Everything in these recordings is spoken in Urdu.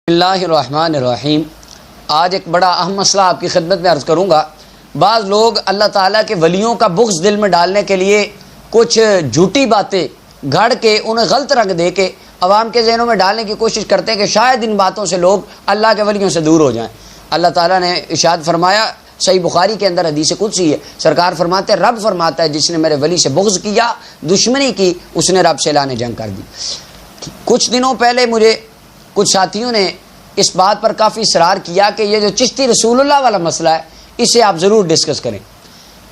اللہ الرحمن الرحیم۔ آج ایک بڑا اہم مسئلہ آپ کی خدمت میں عرض کروں گا۔ بعض لوگ اللہ تعالیٰ کے ولیوں کا بغض دل میں ڈالنے کے لیے کچھ جھوٹی باتیں گھڑ کے انہیں غلط رنگ دے کے عوام کے ذہنوں میں ڈالنے کی کوشش کرتے ہیں کہ شاید ان باتوں سے لوگ اللہ کے ولیوں سے دور ہو جائیں۔ اللہ تعالیٰ نے ارشاد فرمایا، صحیح بخاری کے اندر حدیث قدسی ہے، سرکار فرماتے ہیں رب فرماتا ہے جس نے میرے ولی سے بغض کیا، دشمنی کی، اس نے رب سے اعلان جنگ کر دی۔ کچھ دنوں پہلے مجھے کچھ ساتھیوں نے اس بات پر کافی اصرار کیا کہ یہ جو چشتی رسول اللہ والا مسئلہ ہے اسے آپ ضرور ڈسکس کریں۔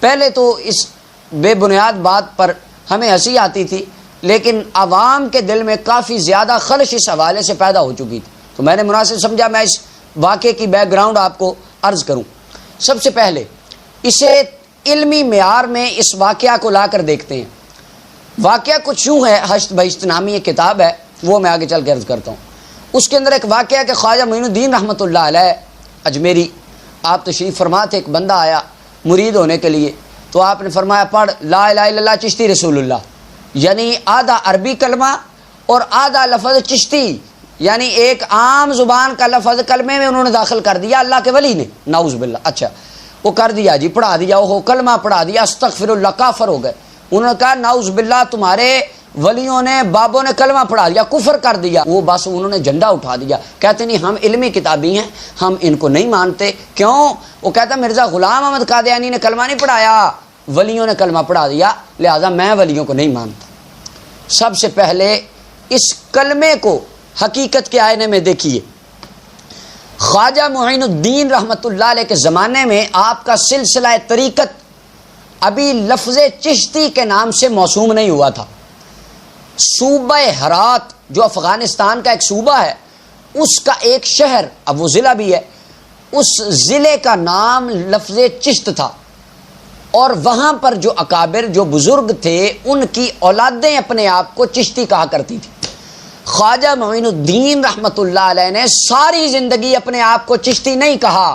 پہلے تو اس بے بنیاد بات پر ہمیں ہنسی آتی تھی، لیکن عوام کے دل میں کافی زیادہ خلش اس حوالے سے پیدا ہو چکی تھی، تو میں نے مناسب سمجھا میں اس واقعے کی بیک گراؤنڈ آپ کو عرض کروں۔ سب سے پہلے اسے علمی معیار میں اس واقعہ کو لا کر دیکھتے ہیں۔ واقعہ کچھ یوں ہے، حشت بہشت نامی ایک کتاب ہے، وہ میں آگے چل کے عرض کرتا ہوں۔ اس کے اندر ایک واقعہ کہ خواجہ معین الدین رحمۃ اللہ علیہ اجمیری آپ تشریف فرما تھے، ایک بندہ آیا مرید ہونے کے لیے، تو آپ نے فرمایا پڑھ لا الہ الا اللہ چشتی رسول اللہ، یعنی آدھا عربی کلمہ اور آدھا لفظ چشتی، یعنی ایک عام زبان کا لفظ کلمے میں انہوں نے داخل کر دیا اللہ کے ولی نے، نعوذ باللہ۔ اچھا وہ کر دیا جی، پڑھا دیا، وہ کلمہ پڑھا دیا، استغفر اللہ، کافر ہو گئے۔ انہوں نے کہا نعوذ باللہ تمہارے ولیوں نے بابوں نے کلمہ پڑھا دیا، کفر کر دیا۔ وہ بس انہوں نے جھنڈا اٹھا دیا، کہتے نہیں ہم علمی کتابی ہیں، ہم ان کو نہیں مانتے۔ کیوں؟ وہ کہتا مرزا غلام احمد قادیانی نے کلمہ نہیں پڑھایا، ولیوں نے کلمہ پڑھا دیا، لہذا میں ولیوں کو نہیں مانتا۔ سب سے پہلے اس کلمے کو حقیقت کے آئینے میں دیکھیے۔ خواجہ معین الدین رحمۃ اللہ علیہ کے زمانے میں آپ کا سلسلہ طریقت ابھی لفظ چشتی کے نام سے موسوم نہیں ہوا تھا۔ صوبہ ہرات جو افغانستان کا ایک صوبہ ہے، اس کا ایک شہر، اب وہ ضلع بھی ہے، اس ضلع کا نام لفظ چشت تھا، اور وہاں پر جو اکابر جو بزرگ تھے ان کی اولادیں اپنے آپ کو چشتی کہا کرتی تھی۔ خواجہ معین الدین رحمۃ اللہ علیہ نے ساری زندگی اپنے آپ کو چشتی نہیں کہا،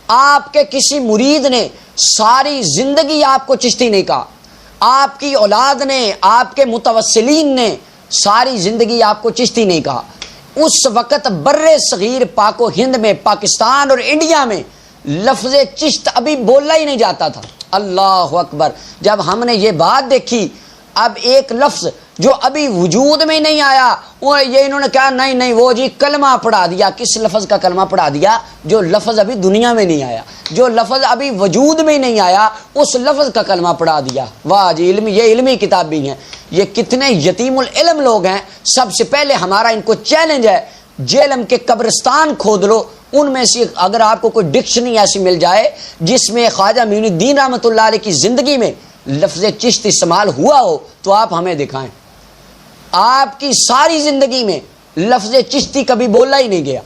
آپ کے کسی مرید نے ساری زندگی آپ کو چشتی نہیں کہا، آپ کی اولاد نے، آپ کے متوسلین نے ساری زندگی آپ کو چشتی نہیں کہا۔ اس وقت بر صغیر پاک و ہند میں، پاکستان اور انڈیا میں لفظ چشت ابھی بولا ہی نہیں جاتا تھا۔ اللہ اکبر! جب ہم نے یہ بات دیکھی، اب ایک لفظ جو ابھی وجود میں نہیں آیا، وہ یہ انہوں نے کہا نہیں وہ جی کلمہ پڑھا دیا۔ کس لفظ کا کلمہ پڑھا دیا؟ جو لفظ ابھی دنیا میں نہیں آیا، جو لفظ ابھی وجود میں نہیں آیا، اس لفظ کا کلمہ پڑھا دیا۔ واہ جی! یہ علمی کتاب بھی ہیں، یہ کتنے یتیم العلم لوگ ہیں۔ سب سے پہلے ہمارا ان کو چیلنج ہے، جیلم کے قبرستان کھود لو، ان میں سے اگر آپ کو کوئی ڈکشنری ایسی مل جائے جس میں خواجہ معین الدین رحمۃ اللہ علیہ کی زندگی میں لفظ چشت استعمال ہوا ہو تو آپ ہمیں دکھائیں۔ آپ کی ساری زندگی میں لفظ چشتی کبھی بولا ہی نہیں گیا،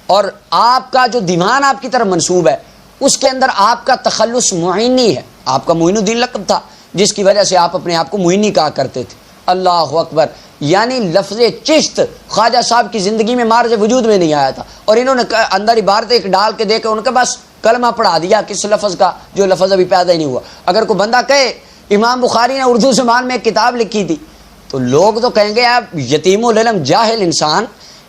اور آپ کا جو دیوان آپ کی طرف منسوب ہے اس کے اندر آپ کا تخلص معینی ہے، آپ کا معین الدین لقب تھا جس کی وجہ سے آپ اپنے آپ کو معینی کہا کرتے تھے۔ اللہ اکبر! یعنی لفظ چشت خواجہ صاحب کی زندگی میں مارز وجود میں نہیں آیا تھا، اور انہوں نے اندر عبارت ایک ڈال کے دے کے ان کے بس کلمہ پڑھا دیا، کس لفظ کا؟ جو لفظ ابھی پیدا ہی نہیں ہوا۔ اگر کوئی بندہ کہے امام بخاری نے اردو زبان میں ایک کتاب لکھی تھی، تو لوگ تو کہیں گے آپ یتیم العلم جاہل انسان،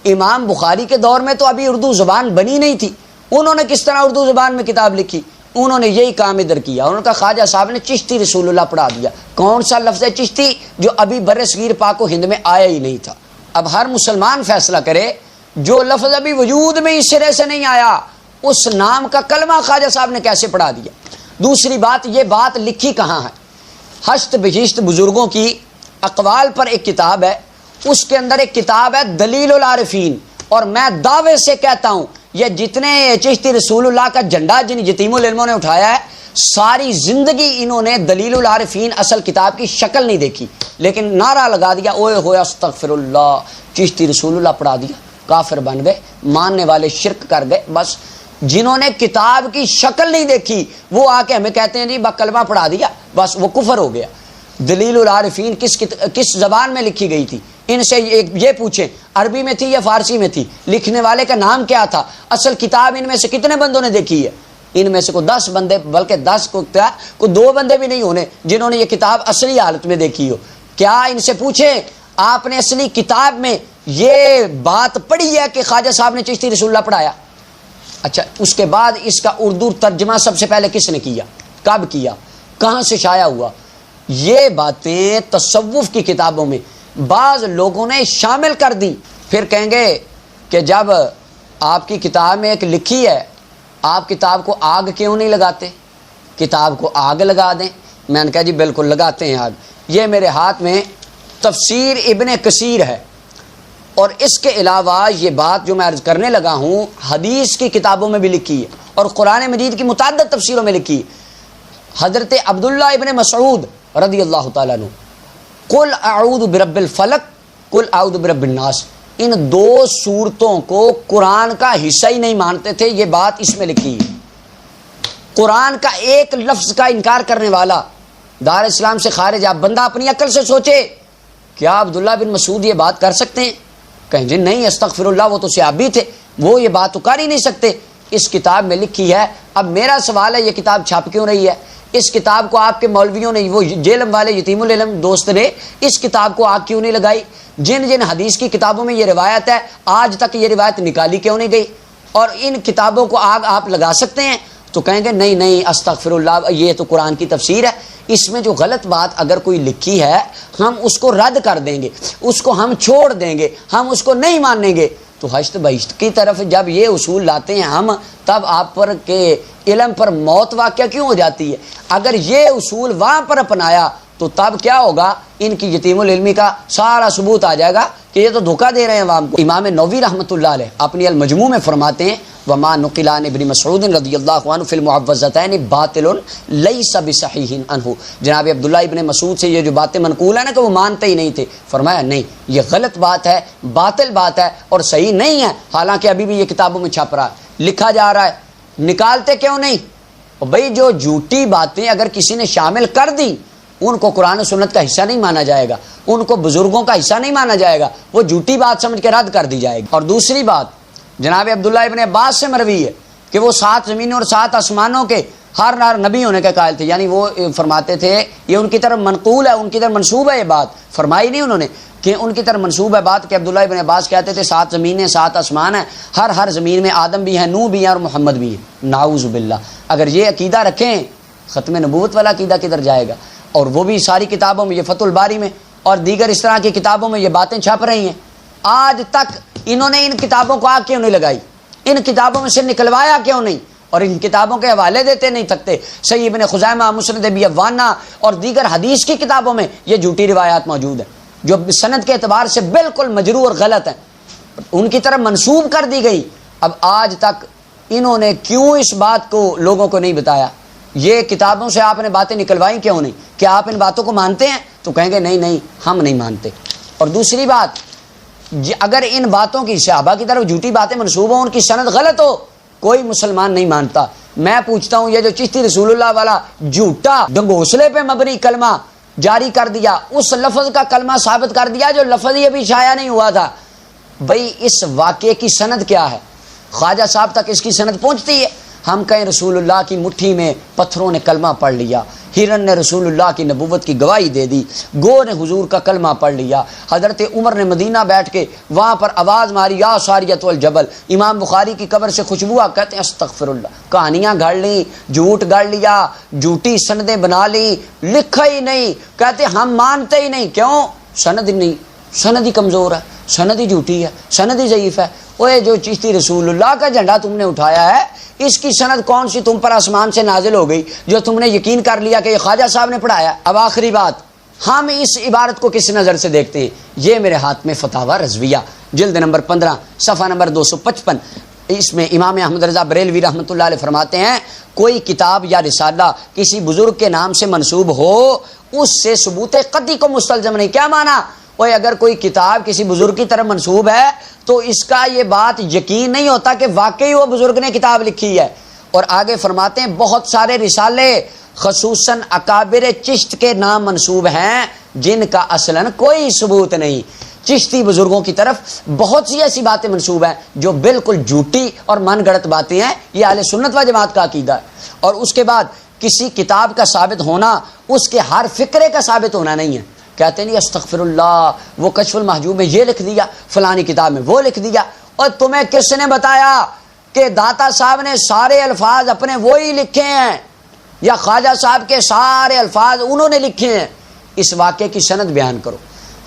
امام بخاری کے دور میں تو ابھی اردو زبان بنی نہیں تھی، انہوں نے کس طرح اردو زبان میں کتاب لکھی؟ انہوں نے یہی کام ادھر کیا، انہوں نے کہا خواجہ صاحب نے چشتی رسول اللہ پڑھا دیا۔ کون سا لفظ ہے چشتی؟ جو ابھی بر صغیر پاک و ہند میں آیا ہی نہیں تھا۔ اب ہر مسلمان فیصلہ کرے، جو لفظ ابھی وجود میں اس سرے سے نہیں آیا، اس نام کا کلمہ خواجہ صاحب نے کیسے پڑھا دیا؟ دوسری بات، یہ بات لکھی کہاں ہے؟ حشت بہشت بزرگوں کی اقوال پر ایک کتاب ہے، اس کے اندر ایک کتاب ہے دلیل العارفین، اور میں دعوے سے کہتا ہوں یہ جتنے چشتی رسول اللہ کا جھنڈا جن یتیم العلموں نے اٹھایا ہے، ساری زندگی انہوں نے دلیل العارفین اصل کتاب کی شکل نہیں دیکھی، لیکن نعرہ لگا دیا اوئے ہوئے استغفر اللہ، چشتی رسول اللہ پڑھا دیا، کافر بن گئے، ماننے والے شرک کر گئے۔ بس جنہوں نے کتاب کی شکل نہیں دیکھی وہ آ کے ہمیں کہتے ہیں جی کلمہ پڑھا دیا، بس وہ کفر ہو گیا۔ دلیل العارفین کس زبان میں لکھی گئی تھی؟ ان سے یہ پوچھیں عربی میں تھی یا فارسی میں تھی؟ لکھنے والے کا نام کیا تھا؟ اصل کتاب ان میں سے کتنے بندوں نے دیکھی ہے؟ ان میں سے کوئی 10 بندے، بلکہ 10 کو 2 بندے بھی نہیں ہونے جنہوں نے یہ کتاب اصلی حالت میں دیکھی ہو۔ کیا ان سے پوچھیں آپ نے اصلی کتاب میں یہ بات پڑھی ہے کہ خواجہ صاحب نے چشتی رسول اللہ پڑھایا؟ اچھا، اس کے بعد اس کا اردو ترجمہ سب سے پہلے کس نے کیا، کب کیا، کہاں سے شائع ہوا؟ یہ باتیں تصوف کی کتابوں میں بعض لوگوں نے شامل کر دی. پھر کہیں گے کہ جب آپ کی کتاب میں ایک لکھی ہے، آپ کتاب کو آگ کیوں نہیں لگاتے؟ کتاب کو آگ لگا دیں. میں نے کہا جی بالکل لگاتے ہیں آگ. یہ میرے ہاتھ میں تفسیر ابن کثیر ہے، اور اس کے علاوہ یہ بات جو میں عرض کرنے لگا ہوں حدیث کی کتابوں میں بھی لکھی ہے اور قرآن مجید کی متعدد تفسیروں میں لکھی ہے. حضرت عبداللہ ابن مسعود رضی اللہ تعالیٰ عنہ قل اعوذ برب الفلق قل اعوذ برب الناس، ان دو صورتوں کو قرآن کا حصہ ہی نہیں مانتے تھے. یہ بات اس میں لکھی ہے. قرآن کا ایک لفظ کا انکار کرنے والا دار اسلام سے خارج. آپ بندہ اپنی عقل سے سوچے، کیا عبداللہ بن مسعود یہ بات کر سکتے ہیں؟ کہیں جی نہیں استغفر اللہ، وہ تو صحابی تھے، وہ یہ بات تو کر ہی نہیں سکتے. اس کتاب میں لکھی ہے. اب میرا سوال ہے یہ کتاب چھپ کیوں رہی ہے؟ اس کتاب کو آپ کے مولویوں نے، وہ جیلم والے یتیم العلم دوست نے اس کتاب کو آگ کیوں نہیں لگائی؟ جن جن حدیث کی کتابوں میں یہ روایت ہے آج تک یہ روایت نکالی کیوں نہیں گئی؟ اور ان کتابوں کو آگ آپ لگا سکتے ہیں؟ تو کہیں گے نہیں نہیں استغفر اللہ، یہ تو قرآن کی تفسیر ہے، اس میں جو غلط بات اگر کوئی لکھی ہے ہم اس کو رد کر دیں گے، اس کو ہم چھوڑ دیں گے، ہم اس کو نہیں مانیں گے. تو حشت بہشت کی طرف جب یہ اصول لاتے ہیں ہم، تب آپ پر کے علم پر موت واقع کیوں ہو جاتی ہے؟ اگر یہ اصول وہاں پر اپنایا تو تب کیا ہوگا؟ ان کی یتیم العلمی کا سارا ثبوت آ جائے گا کہ یہ تو دھوکہ دے رہے ہیں عوام کو. امام نووی رحمۃ اللہ علیہ اپنی المجموع میں فرماتے ہیں وما نقل عن ابن مسعود رضی اللہ عنہ فی المعوذتین باطل لیس بصحیح عنہ. جناب عبداللہ ابن مسعود سے یہ جو باتیں منقول ہیں نا کہ وہ مانتے ہی نہیں تھے، فرمایا نہیں یہ غلط بات ہے، باطل بات ہے اور صحیح نہیں ہے. حالانکہ ابھی بھی یہ کتابوں میں چھپ رہا ہے، لکھا جا رہا ہے. نکالتے کیوں نہیں؟ بھائی جو جھوٹی باتیں اگر کسی نے شامل کر دی ان کو قرآن و سنت کا حصہ نہیں مانا جائے گا، ان کو بزرگوں کا حصہ نہیں مانا جائے گا، وہ جھوٹی بات سمجھ کے رد کر دی جائے گی. اور دوسری بات جناب عبداللہ ابن عباس سے مروی ہے کہ وہ 7 زمینوں اور 7 آسمانوں کے ہر نبی ہونے کے قائل تھے. یعنی وہ فرماتے تھے، یہ ان کی طرف منقول ہے، ان کی طرف منسوب ہے. یہ بات فرمائی نہیں انہوں نے کہ ان کی طرف منسوب ہے بات، کہ عبداللہ ابن عباس کہتے تھے 7 زمینیں 7 آسمان ہیں، ہر زمین میں آدم بھی ہیں، نوح بھی ہیں اور محمد بھی ہیں. نعوذ باللہ. اگر یہ عقیدہ رکھیں ختم نبوت والا عقیدہ کدھر جائے گا؟ اور وہ بھی ساری کتابوں میں، یہ فتح الباری میں اور دیگر اس طرح کی کتابوں میں یہ باتیں چھپ رہی ہیں. آج تک انہوں نے ان کتابوں کو آگ کیوں نہیں لگائی؟ ان کتابوں میں سے نکلوایا کیوں نہیں؟ اور ان کتابوں کے حوالے دیتے نہیں تھکتے. صحیح ابن خزیمہ، مسند ابی عوانہ اور دیگر حدیث کی کتابوں میں یہ جھوٹی روایات موجود ہیں جو سند کے اعتبار سے بالکل مجروح اور غلط ہیں، ان کی طرف منسوب کر دی گئی. اب آج تک انہوں نے کیوں اس بات کو لوگوں کو نہیں بتایا؟ یہ کتابوں سے آپ نے باتیں نکلوائی کیوں نہیں؟ کیا آپ ان باتوں کو مانتے ہیں؟ تو کہیں گے نہیں نہیں ہم نہیں مانتے. اور دوسری بات، اگر ان باتوں کی صحابہ کی طرف جھوٹی باتیں منسوب ہوں، ان کی سند غلط ہو، کوئی مسلمان نہیں مانتا. میں پوچھتا ہوں یہ جو چشتی رسول اللہ والا جھوٹا ڈنگوسلے پہ مبنی کلمہ جاری کر دیا، اس لفظ کا کلمہ ثابت کر دیا جو لفظ ہی ابھی شائع نہیں ہوا تھا، بھئی اس واقعے کی سند کیا ہے؟ خواجہ صاحب تک اس کی سند پہنچتی ہے؟ ہم کہیں رسول اللہ کی مٹھی میں پتھروں نے کلمہ پڑھ لیا، ہرن نے رسول اللہ کی نبوت کی گواہی دے دی، گو نے حضور کا کلمہ پڑھ لیا، حضرت عمر نے مدینہ بیٹھ کے وہاں پر آواز ماری یا ساریۃ والجبل، امام بخاری کی قبر سے خوشبو آ، کہتے ہیں استغفر اللہ. کہانیاں گھڑ لیں، جھوٹ گڑ لیا، جھوٹی سندیں بنا لی، لکھا ہی نہیں، کہتے ہم مانتے ہی نہیں. کیوں؟ سند نہیں، سند ہی کمزور ہے، سند ہی جھوٹی ہے، سند ہی ضعیف ہے. اوے جو چشتی رسول اللہ کا جھنڈا تم نے اٹھایا ہے، اس کی سند کون سی تم پر آسمان سے نازل ہو گئی جو تم نے یقین کر لیا کہ یہ خواجہ صاحب نے پڑھایا؟ اب آخری بات، ہم اس عبارت کو کس نظر سے دیکھتے ہیں؟ یہ میرے ہاتھ میں فتاوی رضویہ جلد نمبر 15 صفحہ نمبر 255، اس میں امام احمد رضا بریلوی رحمۃ اللہ علیہ فرماتے ہیں کوئی کتاب یا رسالہ کسی بزرگ کے نام سے منسوب ہو، اس سے ثبوت قطعی کو مستلزم نہیں. کیا مانا؟ وہ اگر کوئی کتاب کسی بزرگ کی طرف منسوب ہے تو اس کا یہ بات یقین نہیں ہوتا کہ واقعی وہ بزرگ نے کتاب لکھی ہے. اور آگے فرماتے ہیں بہت سارے رسالے خصوصاً اکابر چشت کے نام منسوب ہیں جن کا اصلاً کوئی ثبوت نہیں. چشتی بزرگوں کی طرف بہت سی ایسی باتیں منسوب ہیں جو بالکل جھوٹی اور من گڑت باتیں ہیں. یہ اہل سنت و جماعت کا عقیدہ ہے. اور اس کے بعد کسی کتاب کا ثابت ہونا اس کے ہر فکرے کا ثابت ہونا نہیں ہے. کہتے نہیں استغفر اللہ، وہ کشف المحجوب میں یہ لکھ دیا، فلانی کتاب میں وہ لکھ دیا۔ اور تمہیں کس نے بتایا کہ داتا صاحب نے سارے الفاظ اپنے وہی لکھے ہیں یا خواجہ صاحب کے سارے الفاظ انہوں نے لکھے ہیں؟ اس واقعے کی سند بیان کرو۔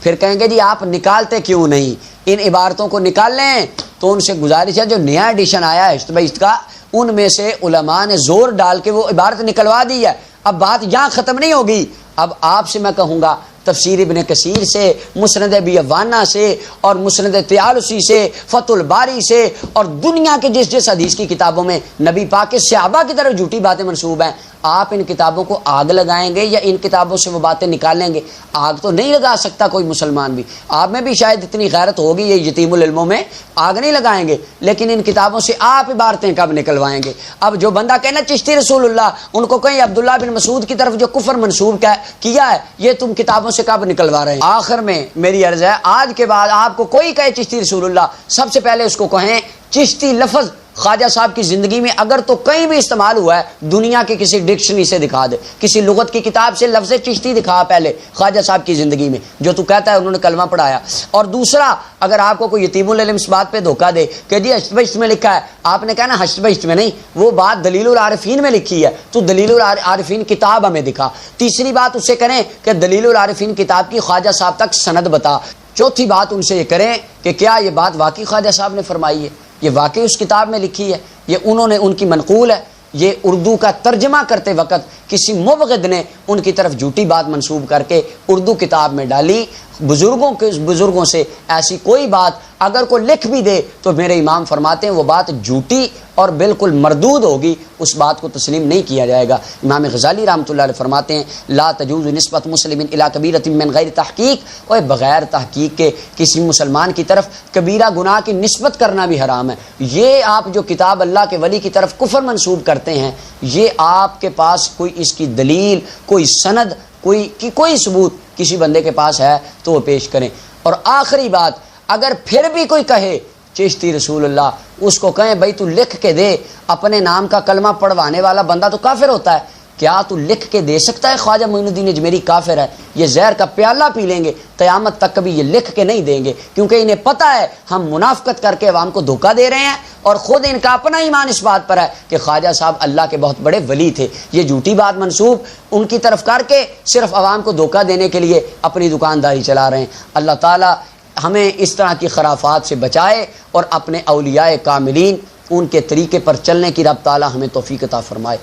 پھر کہیں گے جی آپ نکالتے کیوں نہیں؟ ان عبارتوں کو نکال لیں تو ان سے گزارش ہے جو نیا ایڈیشن آیا ہے ہشت بہشت کا، ان میں سے علماء نے زور ڈال کے وہ عبارت نکلوا دی ہے۔ اب بات یہاں ختم نہیں ہوگی، اب آپ سے میں کہوں گا تفسیر ابن کثیر سے، مسند ابی عوانہ سے، اور مسند طیالسی سے، فتح الباری سے، اور دنیا کے جس حدیث کی کتابوں میں نبی پاک کے صحابہ کی طرف جھوٹی باتیں منسوب ہیں، آپ ان کتابوں کو آگ لگائیں گے یا ان کتابوں سے وہ باتیں نکالیں گے؟ آگ تو نہیں لگا سکتا کوئی مسلمان بھی، آپ میں بھی شاید اتنی غیرت ہوگی، یہ یتیم العلموں میں آگ نہیں لگائیں گے، لیکن ان کتابوں سے آپ عبارتیں کب نکلوائیں گے؟ اب جو بندہ کہنا چشتی رسول اللہ، ان کو کہیں عبداللہ بن مسعود کی طرف جو کفر منسوب کیا ہے یہ تم کتابوں سے کب نکلوا رہے ہیں؟ آخر میں میری عرض ہے آج کے بعد آپ کو کوئی کہے چشتی رسول اللہ، سب سے پہلے اس کو کہیں چشتی لفظ خواجہ صاحب کی زندگی میں اگر تو کہیں بھی استعمال ہوا ہے دنیا کے کسی ڈکشنری سے دکھا دے، کسی لغت کی کتاب سے لفظ چشتی دکھا پہلے خواجہ صاحب کی زندگی میں جو تو کہتا ہے انہوں نے کلمہ پڑھایا۔ اور دوسرا، اگر آپ کو کوئی یتیم العلم اس بات پہ دھوکہ دے کہ جی ہشت بہشت میں لکھا ہے، آپ نے کہا نا ہشت بہشت میں نہیں، وہ بات دلیل العارفین میں لکھی ہے، تو دلیل العارفین کتاب ہمیں دکھا۔ تیسری بات اس سے کریں کہ دلیل العارفین کتاب کی خواجہ صاحب تک سند بتا۔ چوتھی بات ان سے یہ کریں کہ کیا یہ بات واقعی خواجہ صاحب نے فرمائی ہے، یہ واقعی اس کتاب میں لکھی ہے، یہ انہوں نے ان کی منقول ہے، یہ اردو کا ترجمہ کرتے وقت کسی مبغض نے ان کی طرف جھوٹی بات منسوب کر کے اردو کتاب میں ڈالی۔ بزرگوں سے ایسی کوئی بات اگر کوئی لکھ بھی دے تو میرے امام فرماتے ہیں وہ بات جھوٹی اور بالکل مردود ہوگی، اس بات کو تسلیم نہیں کیا جائے گا۔ امام غزالی رحمۃ اللہ علیہ فرماتے ہیں لا تجوز نسبت مسلم الی کبیرۃ من غیر تحقیق، اور بغیر تحقیق کے کسی مسلمان کی طرف کبیرہ گناہ کی نسبت کرنا بھی حرام ہے۔ یہ آپ جو کتاب اللہ کے ولی کی طرف کفر منسوب کرتے ہیں، یہ آپ کے پاس کوئی اس کی دلیل، کوئی سند، کوئی ثبوت کسی بندے کے پاس ہے تو وہ پیش کریں۔ اور آخری بات، اگر پھر بھی کوئی کہے چشتی رسول اللہ، اس کو کہیں بھائی تو لکھ کے دے، اپنے نام کا کلمہ پڑھوانے والا بندہ تو کافر ہوتا ہے، کیا تو لکھ کے دے سکتا ہے خواجہ معین الدین اجمیری کافر ہے، یہ زہر کا پیالہ پی لیں گے، قیامت تک کبھی یہ لکھ کے نہیں دیں گے، کیونکہ انہیں پتہ ہے ہم منافقت کر کے عوام کو دھوکہ دے رہے ہیں، اور خود ان کا اپنا ایمان اس بات پر ہے کہ خواجہ صاحب اللہ کے بہت بڑے ولی تھے۔ یہ جھوٹی بات منسوب ان کی طرف کر کے صرف عوام کو دھوکہ دینے کے لیے اپنی دکانداری چلا رہے ہیں۔ اللہ تعالیٰ ہمیں اس طرح کی خرافات سے بچائے اور اپنے اولیاء کاملین ان کے طریقے پر چلنے کی رب تعالیٰ ہمیں توفیق عطا فرمائے۔